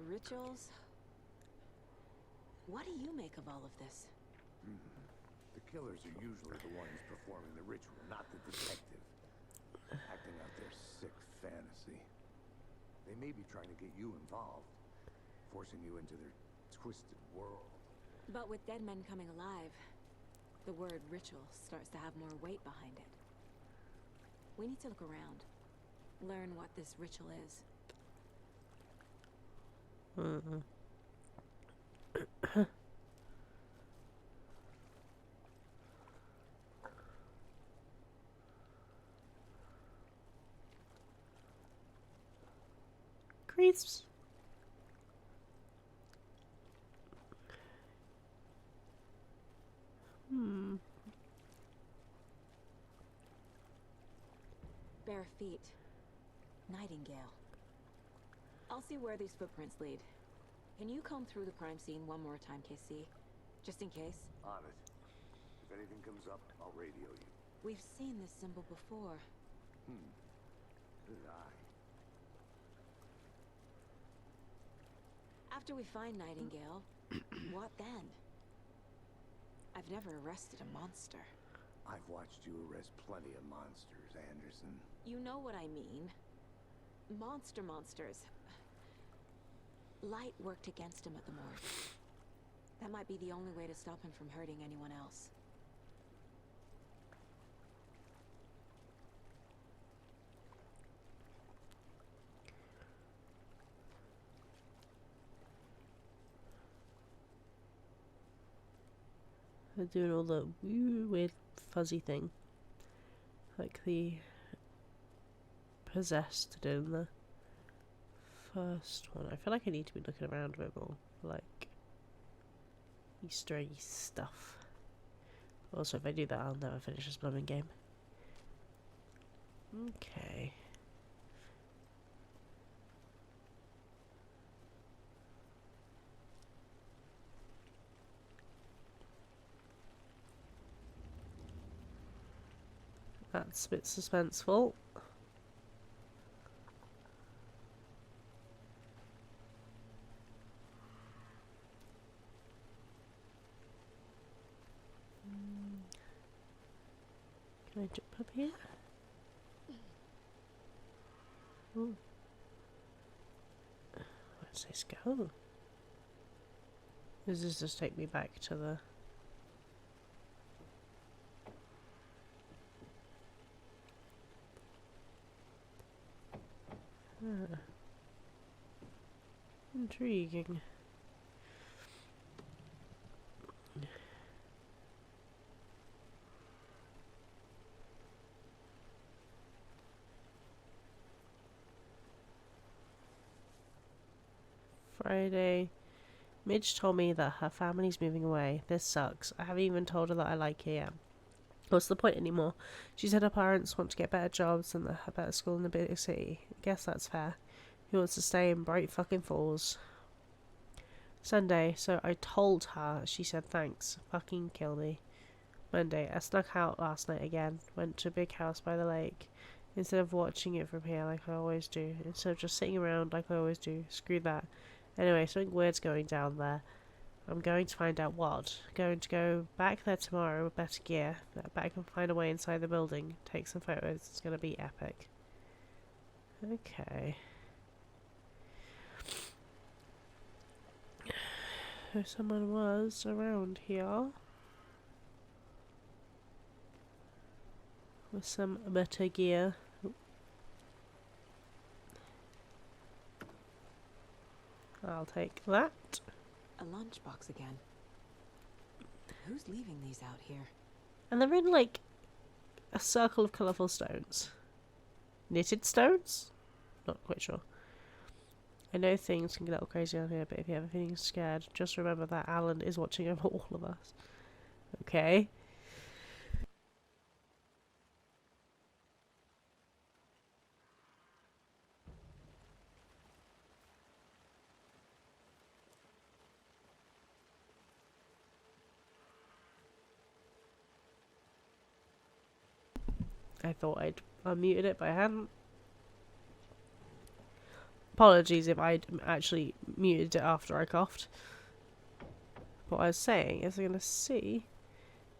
rituals. What do you make of all of this?
The killers are usually the ones performing the ritual, not the detective. Acting out their sick fantasy. They may be trying to get you involved, forcing you into their twisted world.
But with dead men coming alive, the word ritual starts to have more weight behind it. We need to look around, learn what this ritual is.
Crisps.
Bare feet. Nightingale. I'll see where these footprints lead. Can you comb through the crime scene one more time, KC? Just in case?
On it. If anything comes up, I'll radio you.
We've seen this symbol before.
Good eye.
After we find Nightingale, what then? I've never arrested a monster.
I've watched you arrest plenty of monsters, Anderson.
You know what I mean. Monsters. Light worked against him at the morgue. That might be the only way to stop him from hurting anyone else.
They're doing all the weird fuzzy thing. Like the possessed in the first one. I feel like I need to be looking around a bit more, like Easter eggy stuff. Also, if I do that, I'll never finish this blooming game. Okay. That's a bit suspenseful. Can I jump up here? Ooh. Where does this go? Does this just take me back to the... Ah. Intriguing. Friday. Midge told me that her family's moving away. This sucks. I haven't even told her that I like her yet. What's the point anymore? She said her parents want to get better jobs and a better school in the big city. I guess that's fair. Who wants to stay in Bright fucking Falls? Sunday, so I told her. She said thanks. Fucking kill me. Monday, I snuck out last night again. Went to a big house by the lake. Instead of watching it from here like I always do. Instead of just sitting around like I always do. Screw that. Anyway, something weird's going down there. I'm going to find out what. Going to go back there tomorrow with better gear. Bet I can find a way inside the building. Take some photos. It's going to be epic. Okay. So someone was around here. With some better gear. I'll take that.
A lunchbox again. Who's leaving these out here?
And they're in like a circle of colourful stones. Knitted stones? Not quite sure. I know things can get a little crazy on here, but if you're ever feeling scared, just remember that Alan is watching over all of us. Okay? I thought I'd unmuted it, but I hadn't. Apologies if I'd actually muted it after I coughed. What I was saying is I'm going to see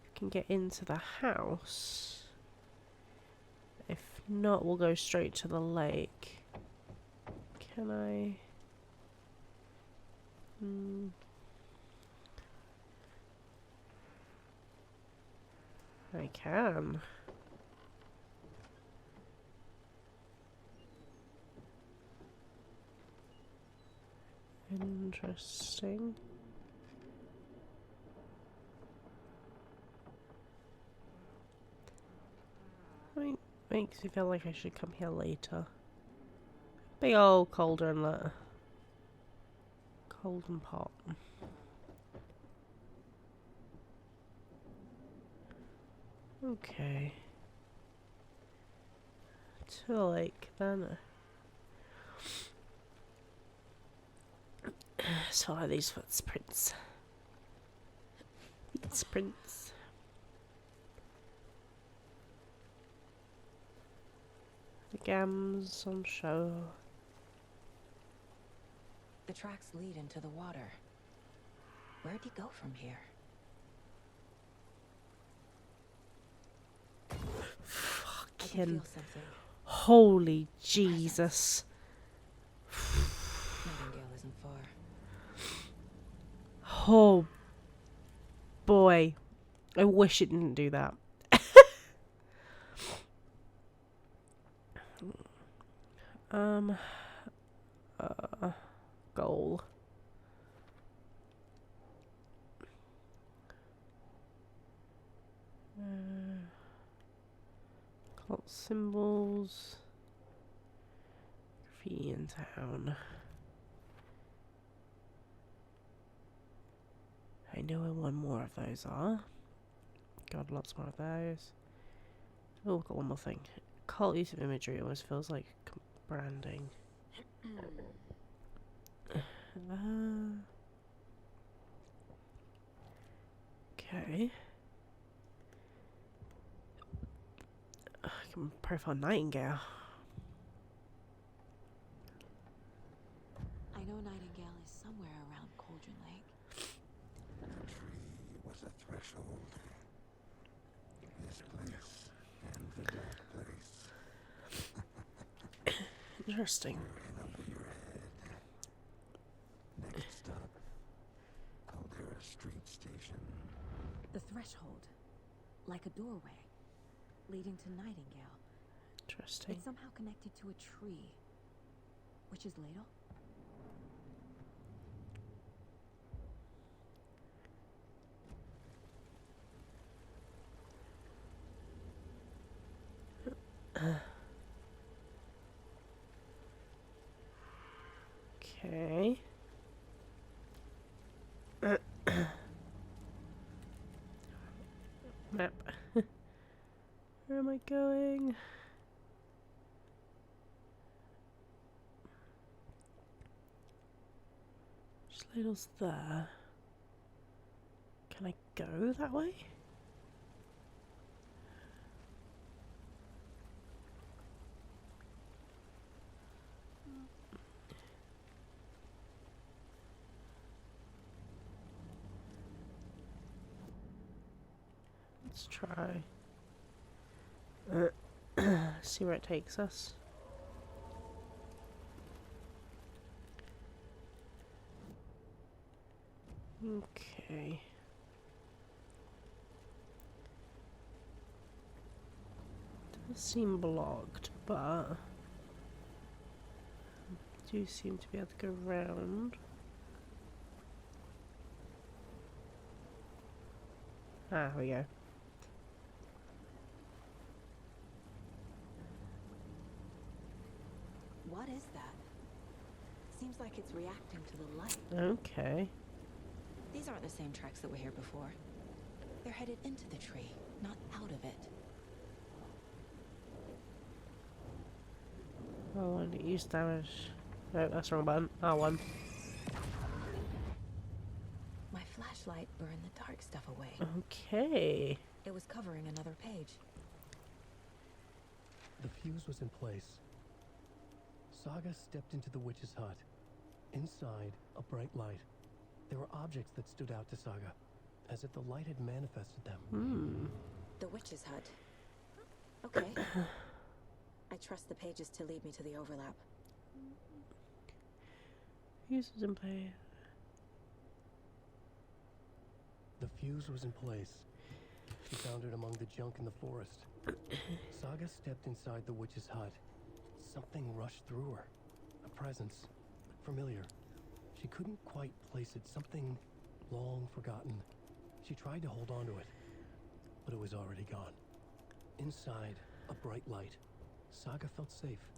if I can get into the house. If not, we'll go straight to the lake. Can I? I can. Interesting. Makes me feel like I should come here later. Big old cauldron there. Cauldron pot. Okay. To the lake then. Follow these footprints. Footprints. The gams on show.
The tracks lead into the water. Where'd he go from here?
Fucking holy Jesus.
Nightingale isn't far.
Oh boy. I wish it didn't do that. Goal. Cult symbols. graffiti in town. I know where one more of those are. Got lots more of those. Oh, got one more thing. Cult use of imagery always feels like branding. Okay. I can profile Nightingale.
I know Nightingale is somewhere around Cauldron Lake.
The tree was a threshold. This place and the dark place.
Interesting.
Right over your head. Next stop, Caldera Street Station.
The threshold, like a doorway, leading to Nightingale.
Interesting.
It's somehow connected to a tree. Witch's Ladle?
Okay. Map. Where am I going? Ladle's there. Can I go that way? Let's try. See where it takes us. Okay. Does seem blocked, but do seem to be able to go round. Ah, here we go.
What is that? Seems like it's reacting to the light.
Okay.
These aren't the same tracks that were here before. They're headed into the tree, not out of it.
Oh, and use damage. No, that's the wrong button. R1.
My flashlight burned the dark stuff away.
Okay.
It was covering another page.
The fuse was in place. Saga stepped into the witch's hut. Inside, a bright light. There were objects that stood out to Saga, as if the light had manifested them.
The witch's hut. Okay. I trust the pages to lead me to the overlap.
Fuse was in place.
The fuse was in place. She found it among the junk in the forest. Saga stepped inside the witch's hut. Something rushed through her. A presence. Familiar. She couldn't quite place it. Something long forgotten. She tried to hold on to it, but it was already gone. Inside, a bright light. Saga felt safe,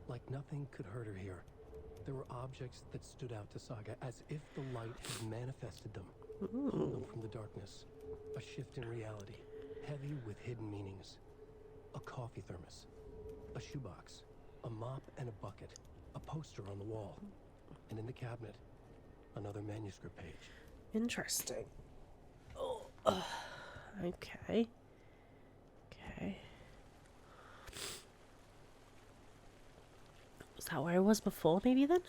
like nothing could hurt her here. There were objects that stood out to Saga, as if the light had manifested them, pulled them from the darkness. A shift in reality, heavy with hidden meanings. A coffee thermos, a shoebox, a mop and a bucket, a poster on the wall, and in the cabinet, another manuscript page.
Interesting. Oh, okay. Okay. Was that where I was before, maybe then?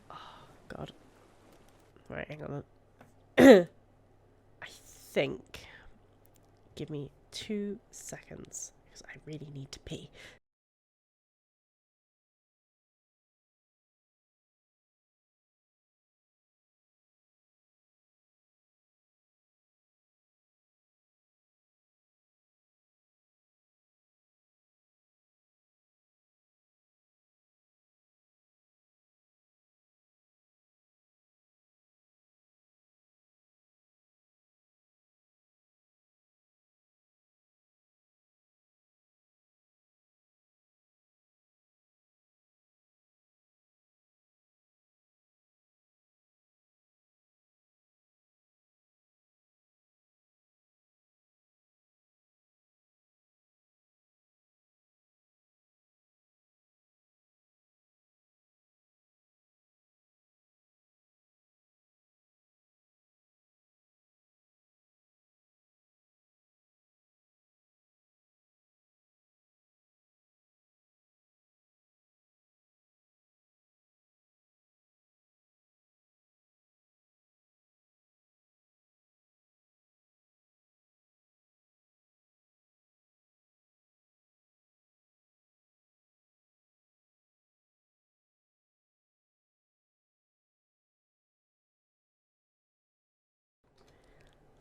Oh, God. Right, hang on. I think. Give me 2 seconds, because I really need to pee.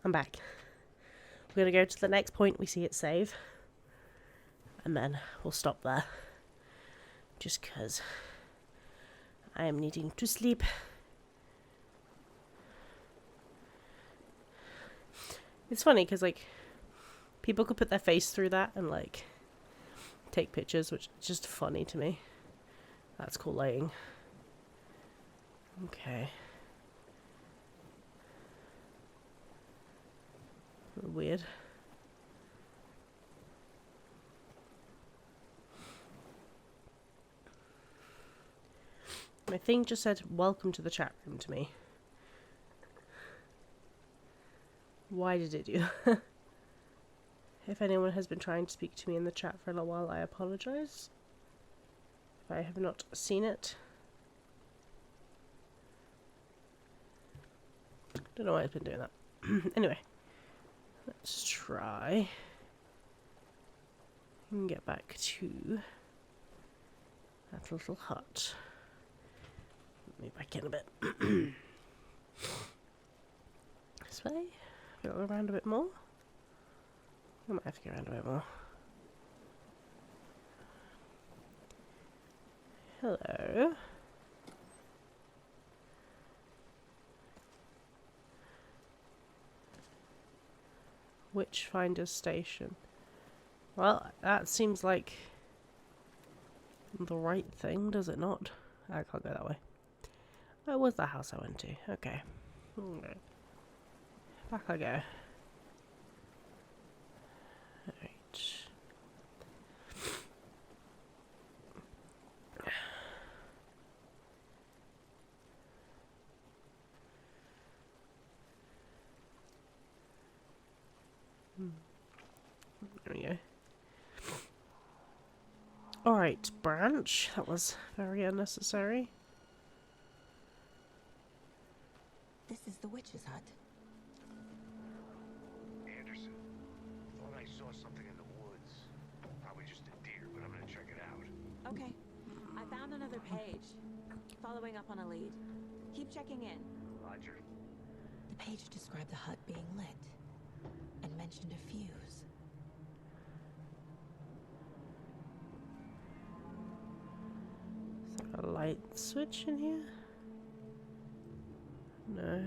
I'm back. We're going to go to the next point we see it save. And then we'll stop there. Just because I am needing to sleep. It's funny because, like, people could put their face through that and, like, take pictures, which is just funny to me. That's cool lighting. Okay. Weird. My thing just said, welcome to the chat room to me. Why did it do that? If anyone has been trying to speak to me in the chat for a little while, I apologize. If I have not seen it. Don't know why it's been doing that. Anyway, let's try and get back to that little hut. Let me back in a bit. This way? Go around a bit more? I might have to go around a bit more. Hello. Witchfinder Station. Well, that seems like the right thing, does it not? I can't go that way. That was the house I went to. Okay. Back I go. Alright. There we go. Alright, branch. That was very unnecessary.
This is the witch's hut.
Anderson, thought I saw something in the woods. Probably just a deer, but I'm gonna check it out.
Okay. I found another page. Following up on a lead. Keep checking in.
Roger.
The page described the hut being lit and mentioned a fuse.
Is there a light switch in here? No.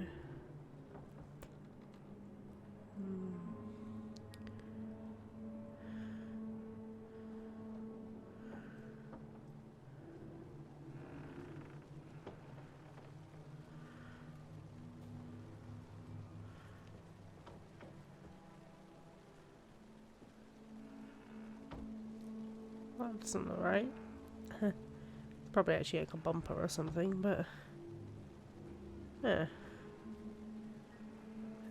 That doesn't look right. It's probably actually like a bumper or something, but yeah.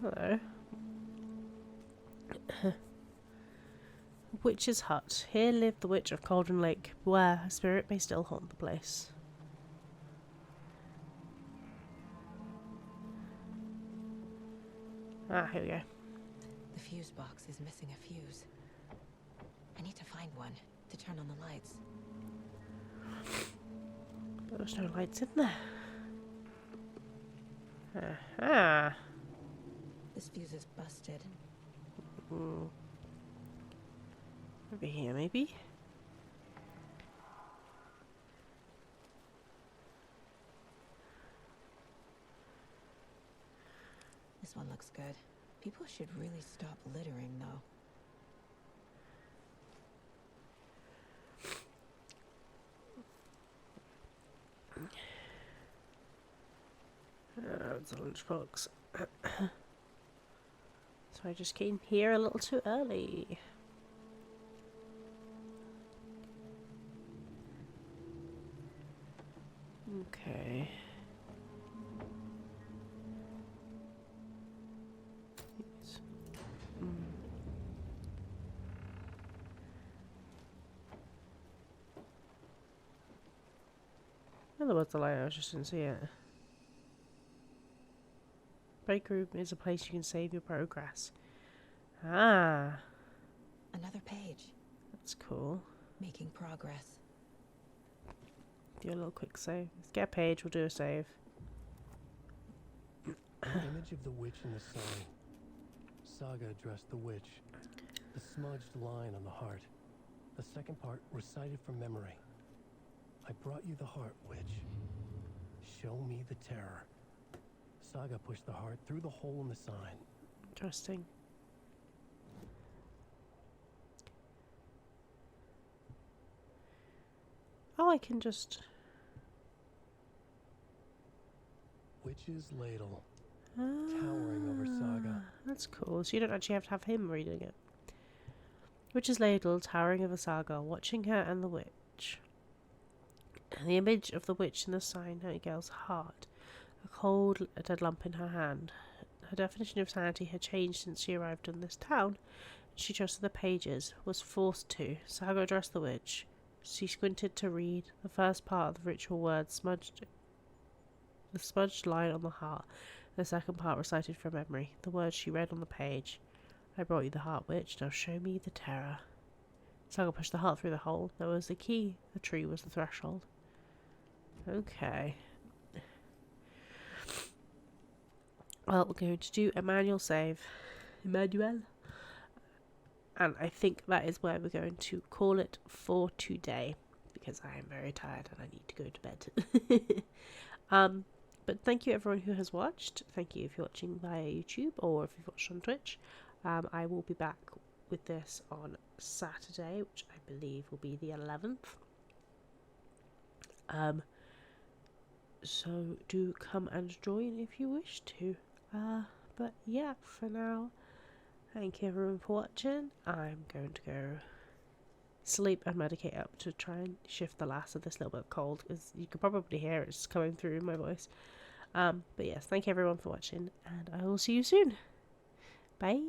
Hello. Witch's hut. Here lived the witch of Cauldron Lake, where her spirit may still haunt the place. Ah, here we go.
The fuse box is missing a fuse. I need to find one to turn on the lights.
But there's no lights in there. Aha.
This fuse is busted.
Over here, maybe?
This one looks good. People should really stop littering, though.
It's a lunchbox. So I just came here a little too early. Okay. There was the light, I just didn't see it. Break room is a place you can save your progress. Ah.
Another page.
That's cool.
Making progress.
Do a little quick save. Let's get a page, we'll do a save.
The image of the witch in the sign. Saga addressed the witch. The smudged line on the heart. The second part recited from memory. I brought you the heart, witch. Show me the terror. Saga pushed the heart through the hole in the sign.
Interesting. Oh, I can just...
Witch's ladle. Towering over Saga.
That's cool. So you don't actually have to have him reading it. Witch's ladle, towering over Saga, watching her and the witch. The image of the witch in the sign, Nightingale's heart. A cold, dead lump in her hand. Her definition of sanity had changed since she arrived in this town. She trusted the pages, was forced to. Saga addressed the witch. She squinted to read the first part of the ritual words, the smudged line on the heart. The second part recited from memory. The words she read on the page. I brought you the heart, witch. Now show me the terror. Saga pushed the heart through the hole. There was the key. The tree was the threshold. Okay. Well, we're going to do a manual save. Emmanuel. And I think that is where we're going to call it for today. Because I am very tired and I need to go to bed. But thank you everyone who has watched. Thank you if you're watching via YouTube or if you've watched on Twitch. I will be back with this on Saturday, which I believe will be the 11th. So do come and join if you wish to. But yeah, for now, thank you everyone for watching. I'm going to go sleep and medicate up to try and shift the last of this little bit of cold, because you can probably hear it's coming through my voice. But yes, thank you everyone for watching, and I will see you soon. Bye.